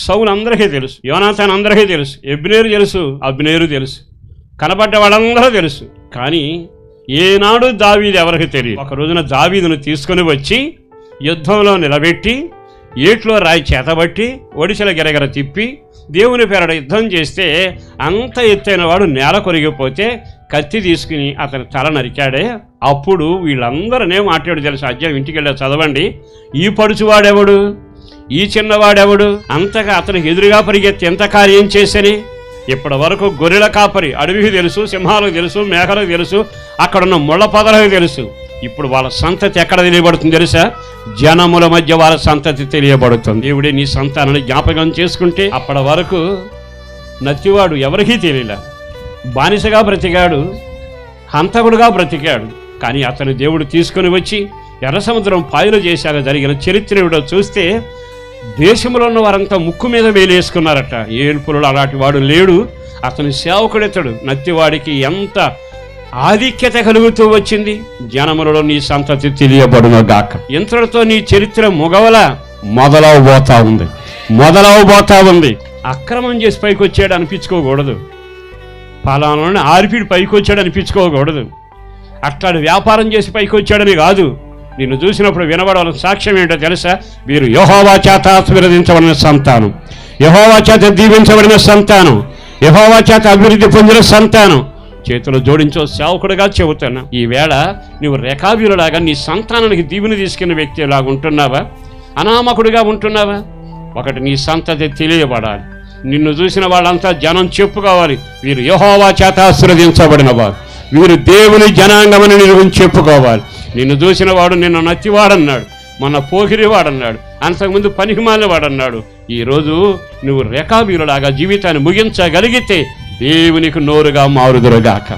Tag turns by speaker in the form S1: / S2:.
S1: సౌలు అందరికీ తెలుసు, యోనాతాను అందరికీ తెలుసు, ఎబ్నేరు తెలుసు, అబ్నేరు తెలుసు, కనబడ్డ వాళ్ళందరూ తెలుసు. కానీ ఏనాడు దావీదు ఎవరికి తెలియదు. ఒక రోజున దావీదును తీసుకుని వచ్చి యుద్ధంలో నిలబెట్టి ఏట్లో రాయి చేతబట్టి ఒడిశల గిరగిర తిప్పి దేవుని పేరట యుద్ధం చేస్తే అంత ఎత్తైన వాడు నేల కొరిగిపోతే కత్తి తీసుకుని అతని తల నరికాడే. అప్పుడు వీళ్ళందరనే మాట్లాడు తెలుసు. అధ్యాయం ఇంటికి వెళ్ళా చదవండి. ఈ పడుచువాడెవడు, ఈ చిన్నవాడెవడు, అంతగా అతనికి ఎదురుగా పరిగెత్తి ఎంత కార్యం చేసని. ఇప్పటి వరకు గొర్రెల కాపరి అడవికి తెలుసు, సింహాలకు తెలుసు, మేకలకు తెలుసు, అక్కడున్న ముళ్ళ పొదలకు తెలుసు. ఇప్పుడు వాళ్ళ సంతతి ఎక్కడ తెలియబడుతుంది తెలుసా? జనముల మధ్య వాళ్ళ సంతతి తెలియబడుతుంది. దేవుడే నీ సంతానాన్ని జ్ఞాపకం చేసుకుంటే అప్పటి వరకు నత్తివాడు ఎవరికీ తెలియలే, బానిసగా బ్రతికాడు, హంతకుడుగా బ్రతికాడు. కానీ అతను దేవుడు తీసుకుని వచ్చి ఎర్ర సముద్రం పాయలు చేశాక జరిగిన చరిత్ర చూస్తే దేశంలో ఉన్న వారంతా ముక్కు మీద వేలేసుకున్నారట. ఏల్పులు అలాంటి వాడు లేడు, అతని సేవకుడెతడు. నత్తివాడికి ఎంత ఆధిక్యత కలుగుతూ వచ్చింది. జనములలో నీ సంతతి తెలియబడునుగాక. ఇంతటితో నీ చరిత్ర మొదలవబోతా ఉంది. అక్రమం చేసి పైకి వచ్చాడు అనిపించుకోకూడదు, ఫలానాని ఆర్పిడి పైకి వచ్చాడు అనిపించుకోకూడదు, అట్లాంటి వ్యాపారం చేసి పైకి వచ్చాడని కాదు. నిన్ను చూసినప్పుడు వినబడవలసిన సాక్ష్యం ఏంటో తెలుసా? వీరు యెహోవా చేత ఆశీర్వదించబడిన సంతానం, యెహోవా చేత దీవించబడిన సంతానం, యెహోవా చేత అభివృద్ధి పొందిన సంతానం. చేతులు జోడించో సేవకుడుగా చెబుతున్నా. ఈవేళ నువ్వు రేఖాబీరులాగా నీ సంతానానికి దీవెని తీసుకున్న వ్యక్తిలాగా ఉంటున్నావా? అనామకుడిగా ఉంటున్నావా? ఒకటి, నీ సంతతి తెలియబడాలి. నిన్ను చూసిన వాళ్ళంతా జనం చెప్పుకోవాలి, వీరు యెహోవా చేత ఆశీర్వదించబడిన వారు, వీరు దేవుని జనాంగమని నీ గురించి చెప్పుకోవాలి. నిన్ను చూసిన వాడు నిన్ను నత్తివాడన్నాడు, మొన్న పోకిరివాడన్నాడు, అంతకుముందు పనికిమాలినవాడన్నాడు. ఈరోజు నువ్వు రేఖాబీరులాగా జీవితాన్ని ముగించగలిగితే దేవునికి నోరుగా మారుదురుగాక.